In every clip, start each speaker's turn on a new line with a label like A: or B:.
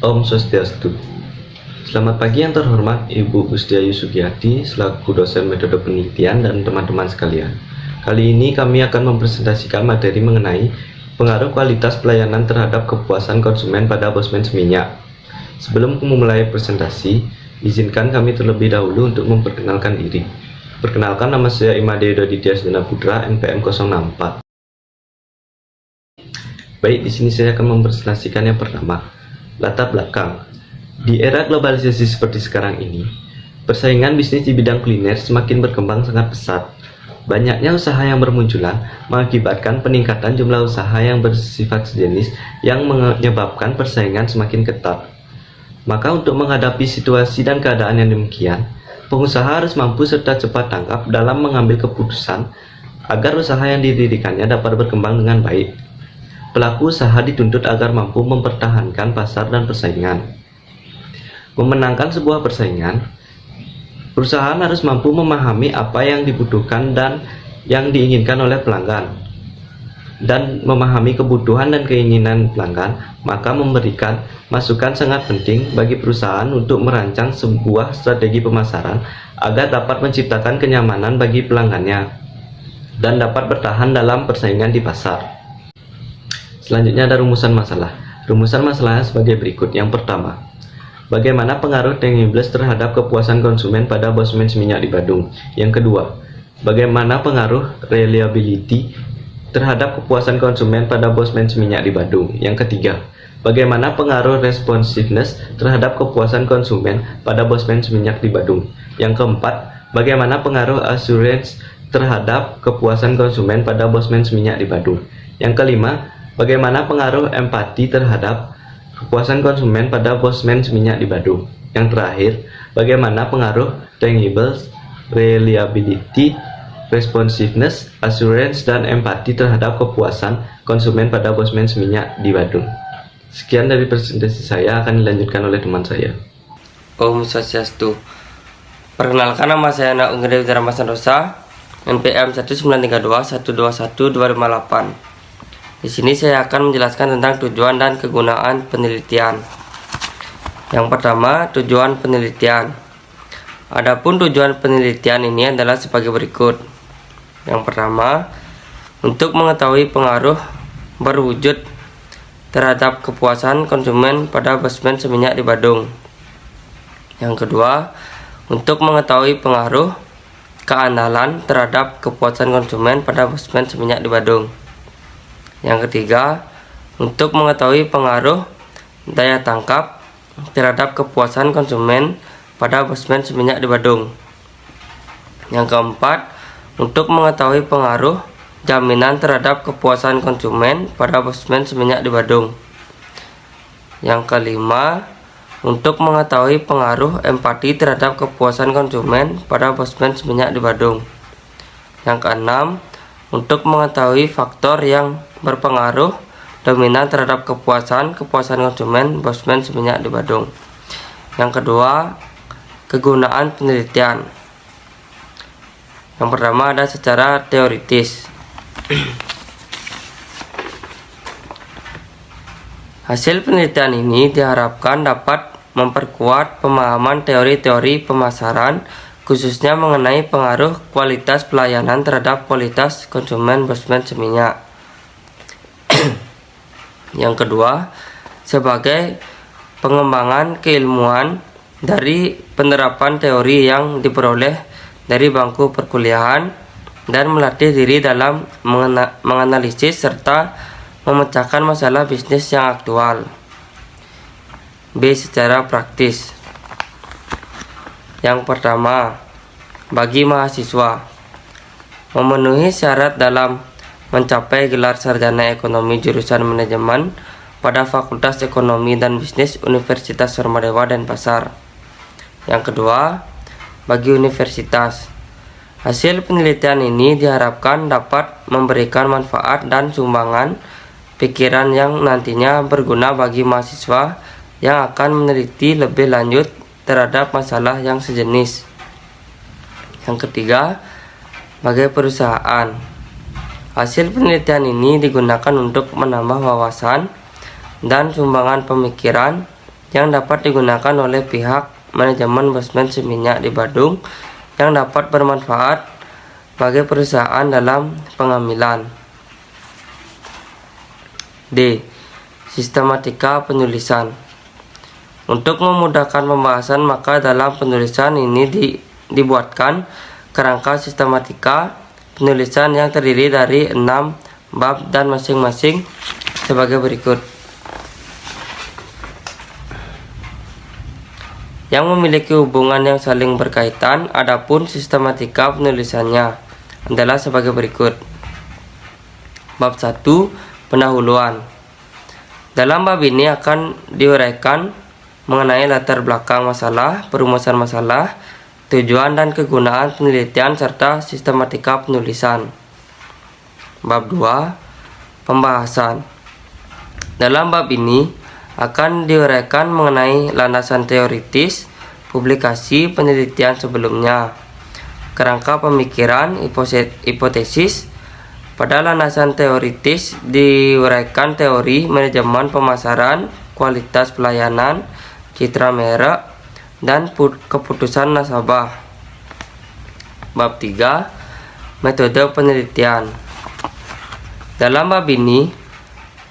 A: Om Swastiastu. Selamat pagi yang terhormat Ibu Bustiayu Sugiyati selaku dosen metode penelitian dan teman-teman sekalian. Kali ini kami akan mempresentasikan materi mengenai pengaruh kualitas pelayanan terhadap kepuasan konsumen pada Bosmans Minyak. Sebelum memulai presentasi, izinkan kami terlebih dahulu untuk memperkenalkan diri. Perkenalkan, nama saya Imade Doditya Sdana Putra, NPM 064. Baik, di sini saya akan mempresentasikan yang pertama, latar belakang. Di era globalisasi seperti sekarang ini, persaingan bisnis di bidang kuliner semakin berkembang sangat pesat. Banyaknya usaha yang bermunculan mengakibatkan peningkatan jumlah usaha yang bersifat sejenis yang menyebabkan persaingan semakin ketat. Maka untuk menghadapi situasi dan keadaan yang demikian, pengusaha harus mampu serta cepat tanggap dalam mengambil keputusan agar usaha yang didirikannya dapat berkembang dengan baik. Pelaku usaha dituntut agar mampu mempertahankan pasar dan persaingan. Memenangkan sebuah persaingan, perusahaan harus mampu memahami apa yang dibutuhkan dan yang diinginkan oleh pelanggan, dan memahami kebutuhan dan keinginan pelanggan. Maka memberikan masukan sangat penting bagi perusahaan untuk merancang sebuah strategi pemasaran agar dapat menciptakan kenyamanan bagi pelanggannya dan dapat bertahan dalam persaingan di pasar. Selanjutnya ada rumusan masalah. Rumusan masalahnya sebagai berikut. Yang pertama, bagaimana pengaruh tangibles terhadap kepuasan konsumen pada Bosmans Minyak di Badung? Yang kedua, bagaimana pengaruh reliability terhadap kepuasan konsumen pada Bosmans Minyak di Badung? Yang ketiga, bagaimana pengaruh responsiveness terhadap kepuasan konsumen pada Bosmans Minyak di Badung? Yang keempat, bagaimana pengaruh assurance terhadap kepuasan konsumen pada Bosmans Minyak di Badung? Yang kelima, bagaimana pengaruh empati terhadap kepuasan konsumen pada Bosmans Minyak di Badung? Yang terakhir, bagaimana pengaruh tangibles, reliability, responsiveness, assurance, dan empati terhadap kepuasan konsumen pada Bosmans Minyak di Badung? Sekian dari presentasi saya, akan dilanjutkan oleh teman saya.
B: Om Swastiastu. Perkenalkan, nama saya Anak Unggede Widara Santosa, NPM 1932121 258. Di sini saya akan menjelaskan tentang tujuan dan kegunaan penelitian. Yang pertama, tujuan penelitian. Adapun tujuan penelitian ini adalah sebagai berikut. Yang pertama, untuk mengetahui pengaruh berwujud terhadap kepuasan konsumen pada Bosmans Minyak di Badung. Yang kedua, untuk mengetahui pengaruh keandalan terhadap kepuasan konsumen pada Bosmans Minyak di Badung. Yang ketiga, untuk mengetahui pengaruh daya tangkap terhadap kepuasan konsumen pada Bosmans Minyak di Badung. Yang keempat, untuk mengetahui pengaruh jaminan terhadap kepuasan konsumen pada Bosmans Minyak di Badung. Yang kelima, untuk mengetahui pengaruh empati terhadap kepuasan konsumen pada Bosmans Minyak di Badung. Yang keenam, untuk mengetahui faktor yang berpengaruh dominan terhadap kepuasan konsumen Bosmans Minyak di Badung. Yang kedua, kegunaan penelitian. Yang pertama ada secara teoritis. Hasil penelitian ini diharapkan dapat memperkuat pemahaman teori-teori pemasaran, khususnya mengenai pengaruh kualitas pelayanan terhadap kualitas konsumen Bosmans Minyak. Yang kedua, sebagai pengembangan keilmuan dari penerapan teori yang diperoleh dari bangku perkuliahan dan melatih diri dalam menganalisis serta memecahkan masalah bisnis yang aktual. B. Secara praktis. Yang pertama, bagi mahasiswa, memenuhi syarat dalam mencapai gelar sarjana ekonomi jurusan manajemen pada Fakultas Ekonomi dan Bisnis Universitas Surmadewa Denpasar. Yang kedua, bagi universitas, hasil penelitian ini diharapkan dapat memberikan manfaat dan sumbangan pikiran yang nantinya berguna bagi mahasiswa yang akan meneliti lebih lanjut terhadap masalah yang sejenis. Yang ketiga, bagi perusahaan, hasil penelitian ini digunakan untuk menambah wawasan dan sumbangan pemikiran yang dapat digunakan oleh pihak manajemen basement Seminyak di Badung yang dapat bermanfaat bagi perusahaan dalam pengambilan. D. Sistematika penulisan. Untuk memudahkan pembahasan, maka dalam penulisan ini dibuatkan kerangka sistematika penulisan yang terdiri dari 6 bab dan masing-masing sebagai berikut. Yang memiliki hubungan yang saling berkaitan, adapun sistematika penulisannya adalah sebagai berikut. Bab 1. Pendahuluan. Dalam bab ini akan diuraikan mengenai latar belakang masalah, perumusan masalah, tujuan dan kegunaan penelitian, serta sistematika penulisan. Bab 2. Pembahasan. Dalam bab ini akan diuraikan mengenai landasan teoritis, publikasi penelitian sebelumnya, kerangka pemikiran, hipotesis. Pada landasan teoritis diuraikan teori manajemen pemasaran, kualitas pelayanan, citra merek, dan keputusan nasabah. Bab 3. Metode penelitian. Dalam bab ini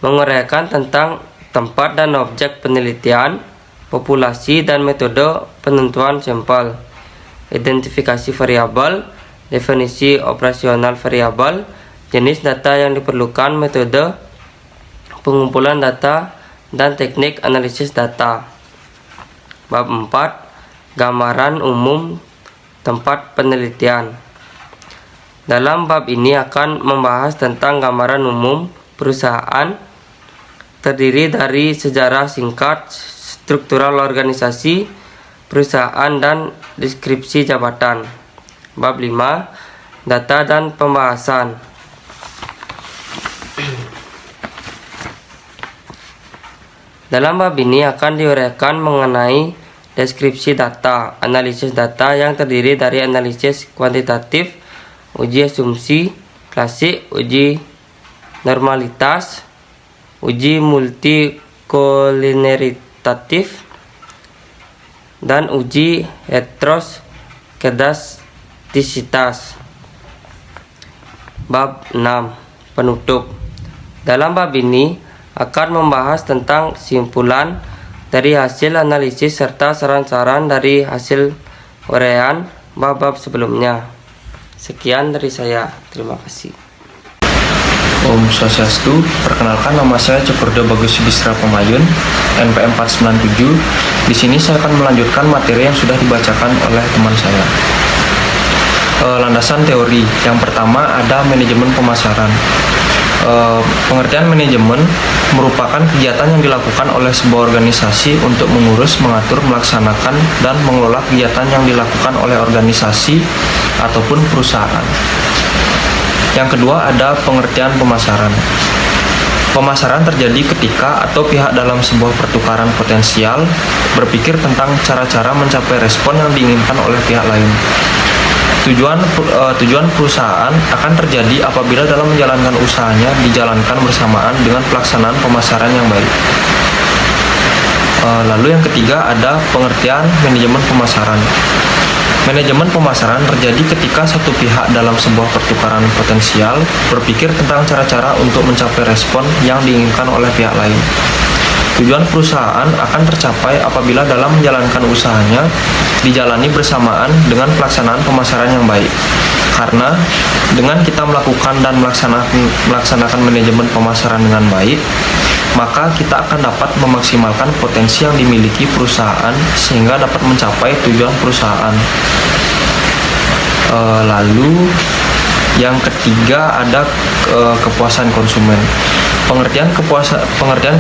B: menguraikan tentang tempat dan objek penelitian, populasi dan metode penentuan sampel, identifikasi variabel, definisi operasional variabel, jenis data yang diperlukan, metode pengumpulan data, dan teknik analisis data. Bab 4. Gambaran umum tempat penelitian. Dalam bab ini akan membahas tentang gambaran umum perusahaan, terdiri dari sejarah singkat, struktural organisasi perusahaan, dan deskripsi jabatan. Bab 5. Data dan pembahasan. Dalam bab ini akan diuraikan mengenai deskripsi data, analisis data yang terdiri dari analisis kuantitatif, uji asumsi klasik, uji normalitas, uji multikolineritatif, dan uji heteroskedastisitas. Bab 6. Penutup. Dalam bab ini akan membahas tentang simpulan dari hasil analisis serta saran-saran dari hasil uraian bab-bab sebelumnya. Sekian dari saya. Terima kasih.
C: Om Swastiastu, perkenalkan nama saya Cekurdo Bagus Yudhistira Pemayun, NPM 497. Di sini saya akan melanjutkan materi yang sudah dibacakan oleh teman saya. Landasan teori. Yang pertama ada manajemen pemasaran. Pengertian manajemen merupakan kegiatan yang dilakukan oleh sebuah organisasi untuk mengurus, mengatur, melaksanakan, dan mengelola kegiatan yang dilakukan oleh organisasi ataupun perusahaan. Yang kedua ada pengertian pemasaran. Pemasaran terjadi ketika atau pihak dalam sebuah pertukaran potensial berpikir tentang cara-cara mencapai respon yang diinginkan oleh pihak lain. Tujuan perusahaan akan terjadi apabila dalam menjalankan usahanya dijalankan bersamaan dengan pelaksanaan pemasaran yang baik. Lalu yang ketiga ada pengertian manajemen pemasaran. Manajemen pemasaran terjadi ketika satu pihak dalam sebuah pertukaran potensial berpikir tentang cara-cara untuk mencapai respon yang diinginkan oleh pihak lain. Tujuan perusahaan akan tercapai apabila dalam menjalankan usahanya dijalani bersamaan dengan pelaksanaan pemasaran yang baik. Karena dengan kita melakukan dan melaksanakan manajemen pemasaran dengan baik, maka kita akan dapat memaksimalkan potensi yang dimiliki perusahaan sehingga dapat mencapai tujuan perusahaan. Lalu yang ketiga ada kepuasan konsumen. Pengertian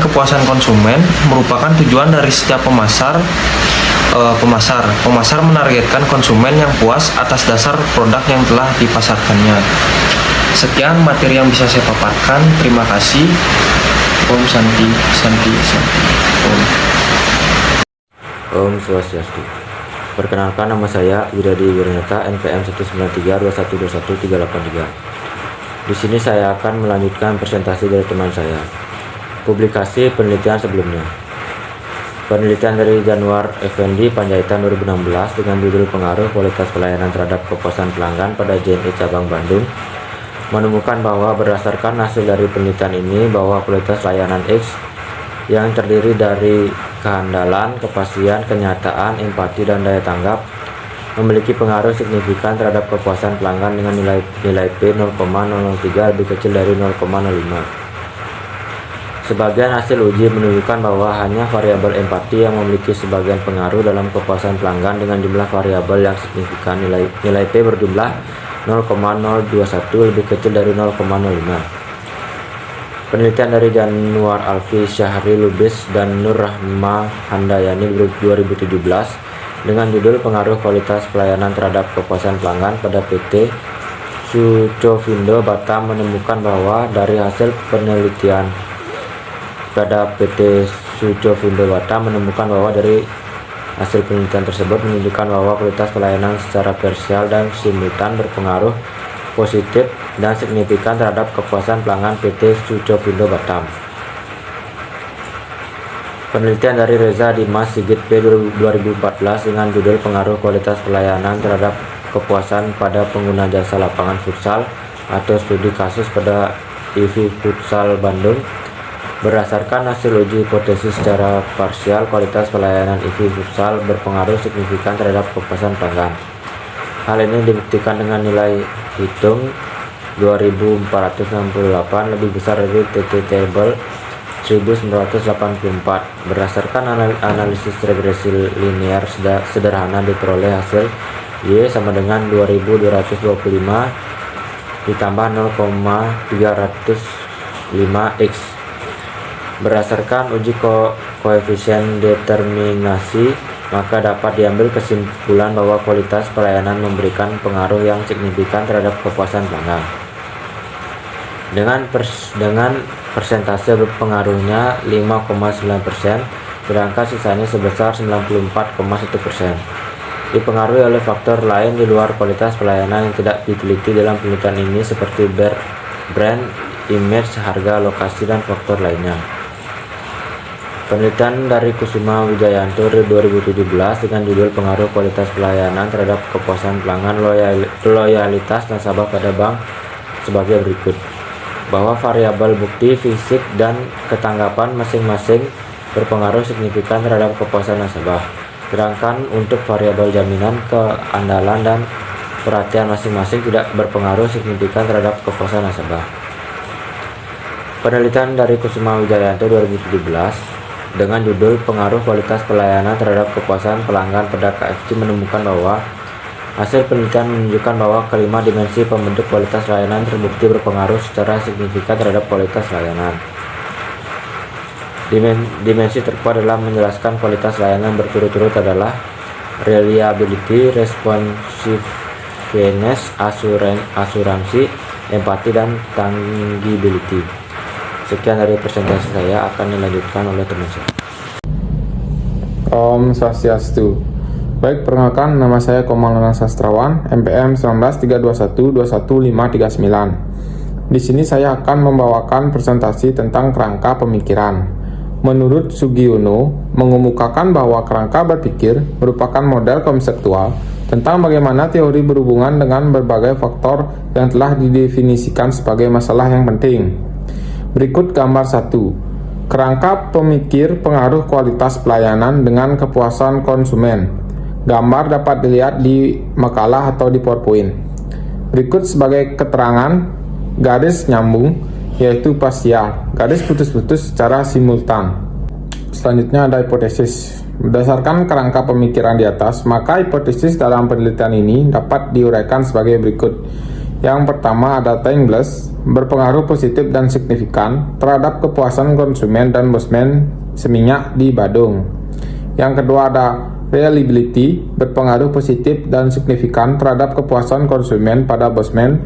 C: kepuasan konsumen merupakan tujuan dari setiap pemasar. Pemasar menargetkan konsumen yang puas atas dasar produk yang telah dipasarkannya. Sekian materi yang bisa saya paparkan. Terima kasih. Om Santi.
D: Om Swastiastu. Perkenalkan, nama saya Widadi Wirnata, NPM 19321212383. Di sini saya akan melanjutkan presentasi dari teman saya, publikasi penelitian sebelumnya. Penelitian dari Januar Effendi Panjaitan 2016 dengan judul Pengaruh Kualitas Pelayanan Terhadap Kepuasan Pelanggan pada JNE Cabang Bandung menemukan bahwa berdasarkan hasil dari penelitian ini bahwa kualitas layanan X yang terdiri dari kehandalan, kepastian, kenyataan, empati, dan daya tanggap memiliki pengaruh signifikan terhadap kepuasan pelanggan dengan nilai P 0,003 lebih kecil dari 0,05. Sebagian hasil uji menunjukkan bahwa hanya variabel empati yang memiliki sebagian pengaruh dalam kepuasan pelanggan dengan jumlah variabel yang signifikan. Nilai P berjumlah 0,021 lebih kecil dari 0,05. Penelitian dari Januar Alfi, Syahri Lubis, dan Nur Rahma Handayani 2017 dengan judul Pengaruh Kualitas Pelayanan Terhadap Kepuasan Pelanggan pada PT Sucovindo Batam menemukan bahwa dari hasil penelitian pada PT Sucovindo Batam menemukan bahwa dari hasil penelitian tersebut menunjukkan bahwa kualitas pelayanan secara parsial dan simultan berpengaruh positif dan signifikan terhadap kepuasan pelanggan PT Sucovindo Batam. Penelitian dari Reza Dimas Sigit P 2014 dengan judul Pengaruh Kualitas Pelayanan Terhadap Kepuasan pada Pengguna Jasa Lapangan Futsal atau Studi Kasus pada IV Futsal Bandung. Berdasarkan hasil uji hipotesis secara parsial, kualitas pelayanan IV Futsal berpengaruh signifikan terhadap kepuasan pelanggan. Hal ini dibuktikan dengan nilai hitung 2468 lebih besar dari TT Table 1984. Berdasarkan analisis regresi linear sederhana diperoleh hasil Y sama dengan 2225 ditambah 0,305x. Berdasarkan uji koefisien determinasi, maka dapat diambil kesimpulan bahwa kualitas pelayanan memberikan pengaruh yang signifikan terhadap kepuasan pelanggan. Dengan persentase pengaruhnya 5,9%, sedangkan sisanya sebesar 94,1%. Dipengaruhi oleh faktor lain di luar kualitas pelayanan yang tidak diteliti dalam penelitian ini seperti brand, image, harga, lokasi, dan faktor lainnya. Penelitian dari Kusuma Wijayanto 2017 dengan judul Pengaruh Kualitas Pelayanan Terhadap Kepuasan Pelanggan Loyalitas Nasabah pada Bank sebagai berikut, bahwa variabel bukti, fisik, dan ketanggapan masing-masing berpengaruh signifikan terhadap kepuasan nasabah, sedangkan untuk variabel jaminan, keandalan, dan perhatian masing-masing tidak berpengaruh signifikan terhadap kepuasan nasabah. Penelitian dari Kusuma Wijayanto 2017 dengan judul Pengaruh Kualitas Pelayanan Terhadap Kepuasan Pelanggan pada KFC menemukan bahwa hasil penelitian menunjukkan bahwa kelima dimensi pembentuk kualitas layanan terbukti berpengaruh secara signifikan terhadap kualitas layanan. Dimensi terkuat dalam menjelaskan kualitas layanan berturut-turut adalah reliability, responsiveness, asuransi, empati, dan tangibility. Sekian dari presentasi saya, akan dilanjutkan oleh teman saya.
E: Om Swastiastu. Baik, perkenalkan, nama saya Komal Nanang Sastrawan, MPM 19321215539. Di sini saya akan membawakan presentasi tentang kerangka pemikiran. Menurut Sugiono, mengemukakan bahwa kerangka berpikir merupakan model konseptual tentang bagaimana teori berhubungan dengan berbagai faktor yang telah didefinisikan sebagai masalah yang penting. Berikut gambar 1. Kerangka pemikir pengaruh kualitas pelayanan dengan kepuasan konsumen. Gambar dapat dilihat di makalah atau di PowerPoint. Berikut sebagai keterangan garis nyambung, yaitu parsial, garis putus-putus secara simultan. Selanjutnya ada hipotesis. Berdasarkan kerangka pemikiran di atas, maka hipotesis dalam penelitian ini dapat diuraikan sebagai berikut. Yang pertama ada Tangles, berpengaruh positif dan signifikan terhadap kepuasan konsumen dan bosman seminyak di Badung. Yang kedua ada Reliability, berpengaruh positif dan signifikan terhadap kepuasan konsumen pada bosman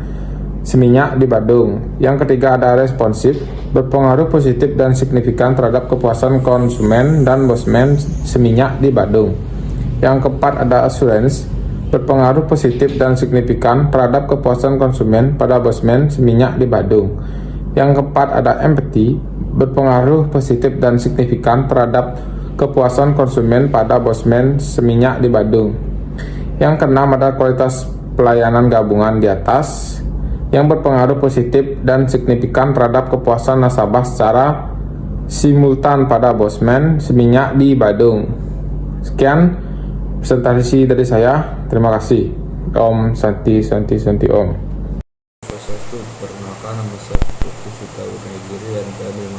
E: seminyak di Badung. Yang ketiga ada Responsive, berpengaruh positif dan signifikan terhadap kepuasan konsumen dan bosman seminyak di Badung. Yang keempat ada Assurance, berpengaruh positif dan signifikan terhadap kepuasan konsumen pada bosman seminyak di Badung. Yang keempat ada Empathy, berpengaruh positif dan signifikan terhadap kepuasan konsumen pada Bosman Seminyak di Badung. Yang keenam adalah kualitas pelayanan gabungan di atas yang berpengaruh positif dan signifikan terhadap kepuasan nasabah secara simultan pada Bosman Seminyak di Badung. Sekian presentasi dari saya. Terima kasih. Om Santi Santi Santi Om.
F: Satu, perkenalkan nama saya Kusita Unegiri NPM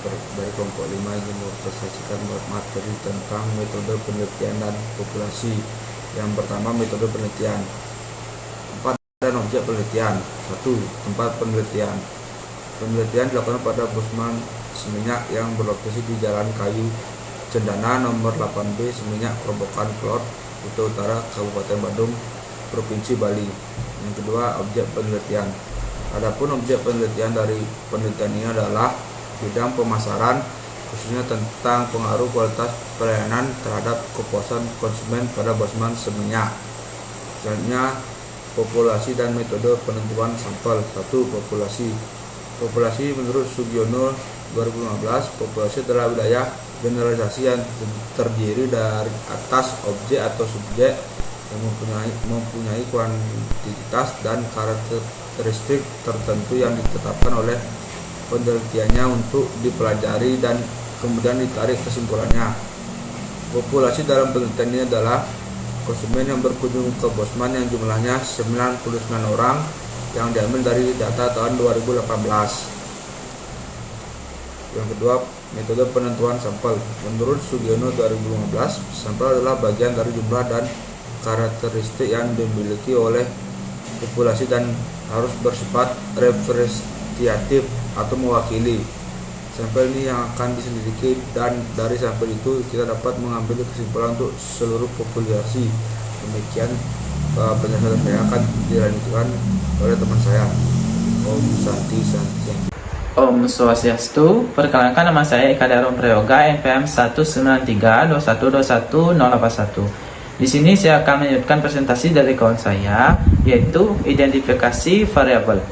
F: 525 dari kelompok 5 ingin mempresentasikan materi tentang metode penelitian dan populasi. Yang pertama, metode penelitian. Tempat dan objek penelitian. 1. Tempat penelitian. Penelitian dilakukan pada Bosman Seminyak yang berlokasi di Jalan Kayu Cendana nomor 8B Seminyak Kerobokan Klot, Kuta Utara, Kabupaten Badung, Provinsi Bali. Yang kedua, objek penelitian. Adapun objek penelitian dari penelitian ini adalah bidang pemasaran, khususnya tentang pengaruh kualitas pelayanan terhadap kepuasan konsumen pada Bosman Seminyak. Selanjutnya, populasi dan metode penentuan sampel. 1. Populasi. Populasi menurut Sugiono 2015, populasi adalah wilayah generalisasi yang terdiri dari atas objek atau subjek yang mempunyai kuantitas dan karakteristik tertentu yang ditetapkan oleh penelitiannya untuk dipelajari dan kemudian ditarik kesimpulannya. Populasi dalam penelitian ini adalah konsumen yang berkunjung ke Bosman yang jumlahnya 99 orang yang diambil dari data tahun 2018. Yang kedua, metode penentuan sampel. Menurut Sugiono 2015, sampel adalah bagian dari jumlah dan karakteristik yang dimiliki oleh populasi dan harus bersifat representatif atau mewakili. Sampel ini yang akan diselidiki dan dari sampel itu kita dapat mengambil kesimpulan untuk seluruh populasi. Demikian penjelasan saya akan dilanjutkan oleh teman saya, Om Santi Santi.
G: Om Swastiastu, perkenalkan nama saya Eka Darum Prayoga, NPM 19321210181. Di sini saya akan menyebutkan presentasi dari kawan saya, yaitu identifikasi variabel.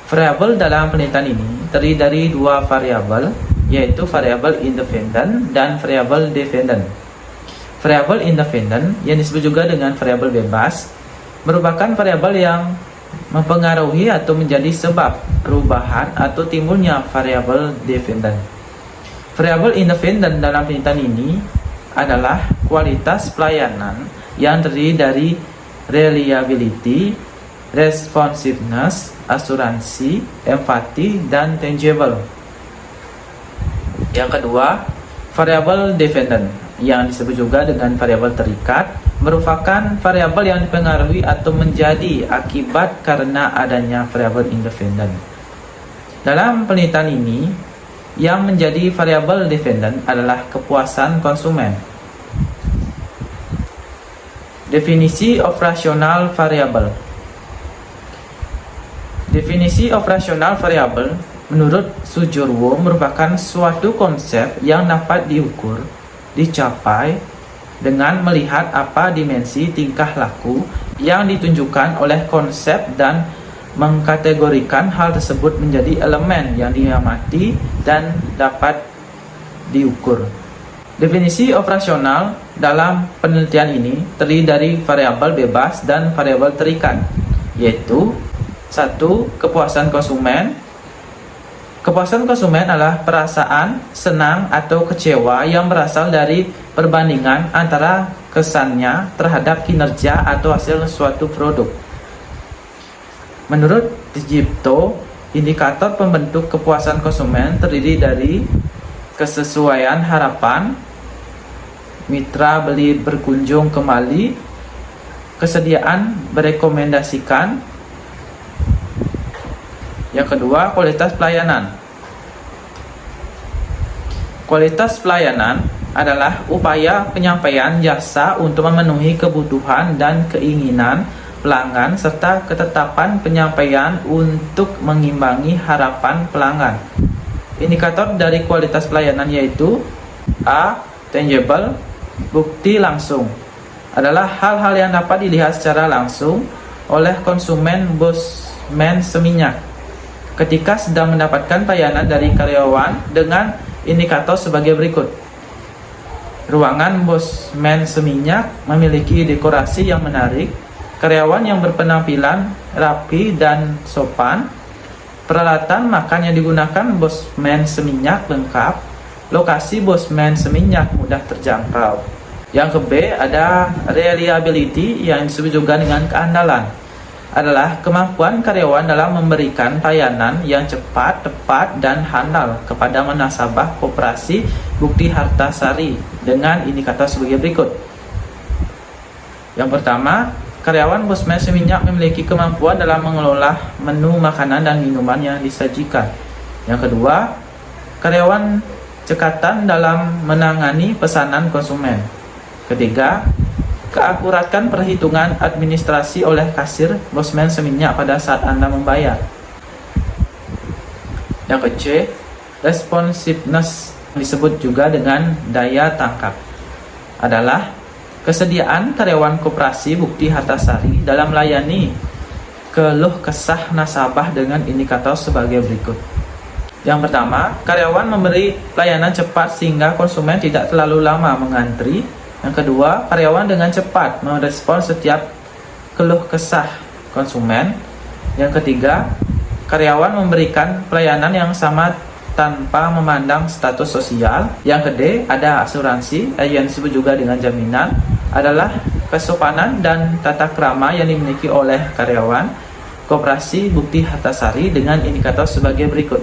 G: Variabel dalam penelitian ini terdiri dari dua variabel, yaitu variabel independen dan variabel dependent. Variabel independen, yang disebut juga dengan variabel bebas, merupakan variabel yang mempengaruhi atau menjadi sebab perubahan atau timbulnya variabel dependent. Variabel independen dalam penelitian ini adalah kualitas pelayanan yang terdiri dari reliability, responsiveness, asuransi, empati, dan tangible. Yang kedua, variabel dependent yang disebut juga dengan variabel terikat merupakan variabel yang dipengaruhi atau menjadi akibat karena adanya variabel independen. Dalam penelitian ini, yang menjadi variabel dependen adalah kepuasan konsumen. Definisi operasional variabel. Definisi operasional variabel menurut Sujurwo merupakan suatu konsep yang dapat diukur, dicapai dengan melihat apa dimensi tingkah laku yang ditunjukkan oleh konsep dan mengkategorikan hal tersebut menjadi elemen yang diamati dan dapat diukur. Definisi operasional dalam penelitian ini terdiri dari variabel bebas dan variabel terikat, yaitu 1. Kepuasan konsumen. Kepuasan konsumen adalah perasaan senang atau kecewa yang berasal dari perbandingan antara kesannya terhadap kinerja atau hasil suatu produk. Menurut Digipto, indikator pembentuk kepuasan konsumen terdiri dari kesesuaian harapan, mitra beli berkunjung kembali, kesediaan merekomendasikan. Yang kedua, kualitas pelayanan. Kualitas pelayanan adalah upaya penyampaian jasa untuk memenuhi kebutuhan dan keinginan pelanggan serta ketetapan penyampaian untuk mengimbangi harapan pelanggan. Indikator dari kualitas pelayanan yaitu A. Tangible, bukti langsung, adalah hal-hal yang dapat dilihat secara langsung oleh konsumen Bosman Seminyak ketika sedang mendapatkan pelayanan dari karyawan dengan indikator sebagai berikut. Ruangan bos men seminyak memiliki dekorasi yang menarik, karyawan yang berpenampilan rapi dan sopan, peralatan makan yang digunakan bos men seminyak lengkap, lokasi bos men seminyak mudah terjangkau. Yang ke B ada reliability yang disebut juga dengan keandalan. Adalah kemampuan karyawan dalam memberikan pelayanan yang cepat, tepat, dan handal kepada nasabah koperasi Bukti Hartasari dengan indikator sebagai berikut. Yang pertama, karyawan bos men seminyak memiliki kemampuan dalam mengelola menu makanan dan minuman yang disajikan. Yang kedua, karyawan cekatan dalam menangani pesanan konsumen. Ketiga, keakuratan perhitungan administrasi oleh kasir bos men seminyak pada saat Anda membayar. Yang ke C, responsiveness disebut juga dengan daya tangkap. Adalah kesediaan karyawan koperasi Bukti Hartasari dalam melayani keluh kesah nasabah dengan indikator sebagai berikut. Yang pertama, karyawan memberi pelayanan cepat sehingga konsumen tidak terlalu lama mengantri. Yang kedua, karyawan dengan cepat merespon setiap keluh kesah konsumen. Yang ketiga, karyawan memberikan pelayanan yang sama tanpa memandang status sosial. Yang ke D, ada asuransi yang disebut juga dengan jaminan. Adalah kesopanan dan tata krama yang dimiliki oleh karyawan Koperasi Bukti Hartasari dengan indikator sebagai berikut.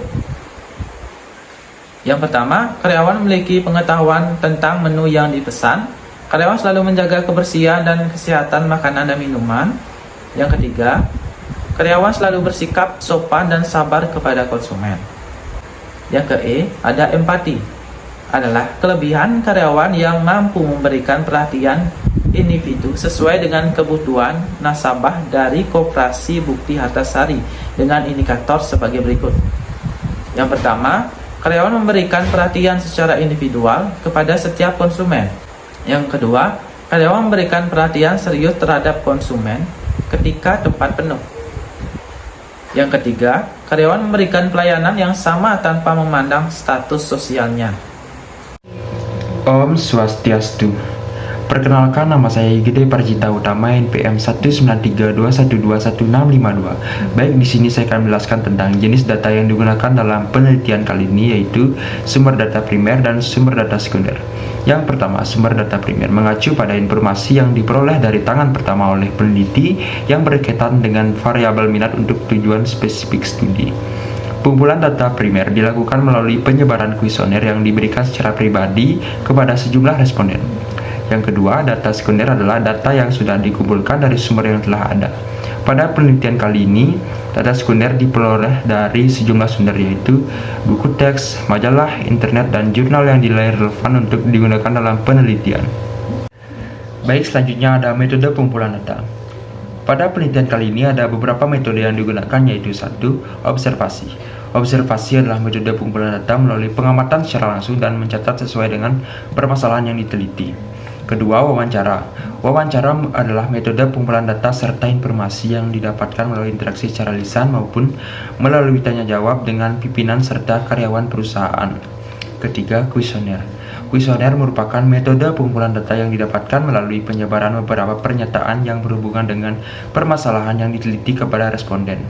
G: Yang pertama, karyawan memiliki pengetahuan tentang menu yang dipesan. Karyawan selalu menjaga kebersihan dan kesehatan makanan dan minuman. Yang ketiga, karyawan selalu bersikap sopan dan sabar kepada konsumen. Yang ke E, ada empati. Adalah kelebihan karyawan yang mampu memberikan perhatian individu sesuai dengan kebutuhan nasabah dari Koperasi Bukti Hartasari dengan indikator sebagai berikut. Yang pertama, karyawan memberikan perhatian secara individual kepada setiap konsumen. Yang kedua, karyawan memberikan perhatian serius terhadap konsumen ketika tempat penuh. Yang ketiga, karyawan memberikan pelayanan yang sama tanpa memandang status sosialnya.
C: Om Swastiastu. Perkenalkan, nama saya Gede Parjita Utama, NPM 19321211652. Baik, di sini saya akan menjelaskan tentang jenis data yang digunakan dalam penelitian kali ini, yaitu sumber data primer dan sumber data sekunder. Yang pertama, sumber data primer mengacu pada informasi yang diperoleh dari tangan pertama oleh peneliti yang berkaitan dengan variabel minat untuk tujuan spesifik studi. Pengumpulan data primer dilakukan melalui penyebaran kuesioner yang diberikan secara pribadi kepada sejumlah responden. Yang kedua, data sekunder adalah data yang sudah dikumpulkan dari sumber yang telah ada. Pada penelitian kali ini, data sekunder diperoleh dari sejumlah sumber, yaitu buku teks, majalah, internet, dan jurnal yang dinilai relevan untuk digunakan dalam penelitian. Baik, selanjutnya ada metode pengumpulan data. Pada penelitian kali ini ada beberapa metode yang digunakan, yaitu 1. Observasi. Observasi adalah metode pengumpulan data melalui pengamatan secara langsung dan mencatat sesuai dengan permasalahan yang diteliti. Kedua, wawancara. Wawancara adalah metode pengumpulan data serta informasi yang didapatkan melalui interaksi secara lisan maupun melalui tanya jawab dengan pimpinan serta karyawan perusahaan. Ketiga, kuesioner. Kuesioner merupakan metode pengumpulan data yang didapatkan melalui penyebaran beberapa pernyataan yang berhubungan dengan permasalahan yang diteliti kepada responden.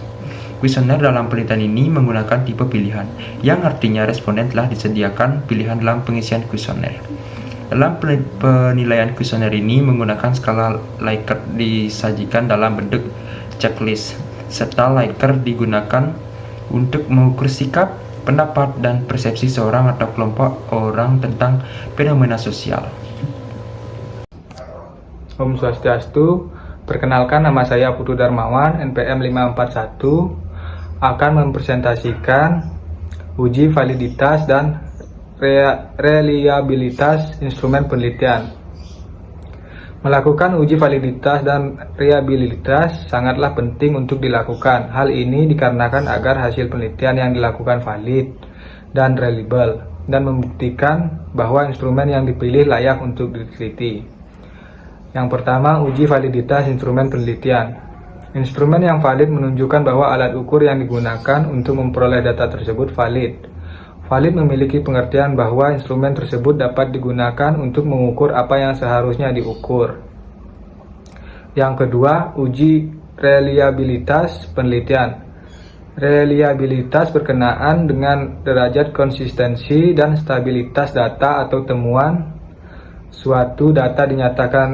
C: Kuesioner dalam penelitian ini menggunakan tipe pilihan, yang artinya responden telah disediakan pilihan dalam pengisian kuesioner. Dalam penilaian kuesioner ini menggunakan skala Likert disajikan dalam bentuk checklist, serta Likert digunakan untuk mengukur sikap, pendapat, dan persepsi seorang atau kelompok orang tentang fenomena sosial.
E: Om Swastiastu. Perkenalkan, nama saya Putu Darmawan, NPM 541, akan mempresentasikan uji validitas dan reliabilitas instrumen penelitian. Melakukan uji validitas dan reliabilitas sangatlah penting untuk dilakukan. Hal ini dikarenakan agar hasil penelitian yang dilakukan valid dan reliable dan membuktikan bahwa instrumen yang dipilih layak untuk diteliti. Yang pertama, uji validitas instrumen penelitian. Instrumen yang valid menunjukkan bahwa alat ukur yang digunakan untuk memperoleh data tersebut valid.
H: Valid memiliki pengertian bahwa instrumen tersebut dapat digunakan untuk mengukur apa yang seharusnya diukur. Yang kedua, uji reliabilitas penelitian. Reliabilitas berkenaan dengan derajat konsistensi dan stabilitas data atau temuan. Suatu data dinyatakan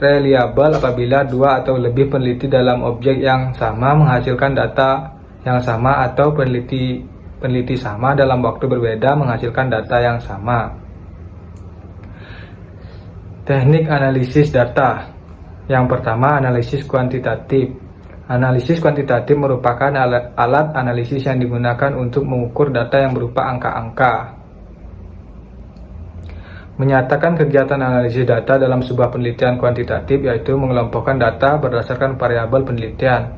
H: reliable apabila dua atau lebih peneliti dalam objek yang sama menghasilkan data yang sama atau peneliti sama dalam waktu berbeda menghasilkan data yang sama. Teknik analisis data. Yang pertama, analisis kuantitatif. Analisis kuantitatif merupakan alat analisis yang digunakan untuk mengukur data yang berupa angka-angka. Menyatakan kegiatan analisis data dalam sebuah penelitian kuantitatif yaitu mengelompokkan data berdasarkan variabel penelitian,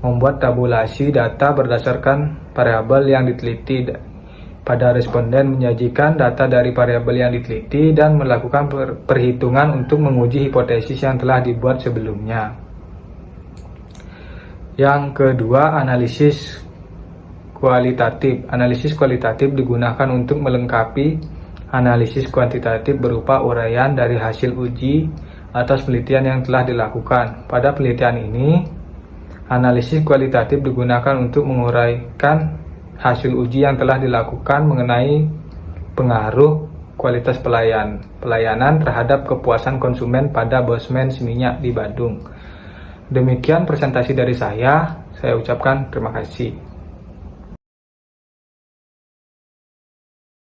H: membuat tabulasi data berdasarkan variabel yang diteliti pada responden, menyajikan data dari variabel yang diteliti, dan melakukan perhitungan untuk menguji hipotesis yang telah dibuat sebelumnya. Yang kedua, analisis kualitatif. Analisis kualitatif digunakan untuk melengkapi analisis kuantitatif berupa uraian dari hasil uji atas penelitian yang telah dilakukan. Pada penelitian ini, analisis kualitatif digunakan untuk menguraikan hasil uji yang telah dilakukan mengenai pengaruh kualitas pelayanan terhadap kepuasan konsumen pada Bosmans minyak di Badung. Demikian presentasi dari saya ucapkan terima kasih.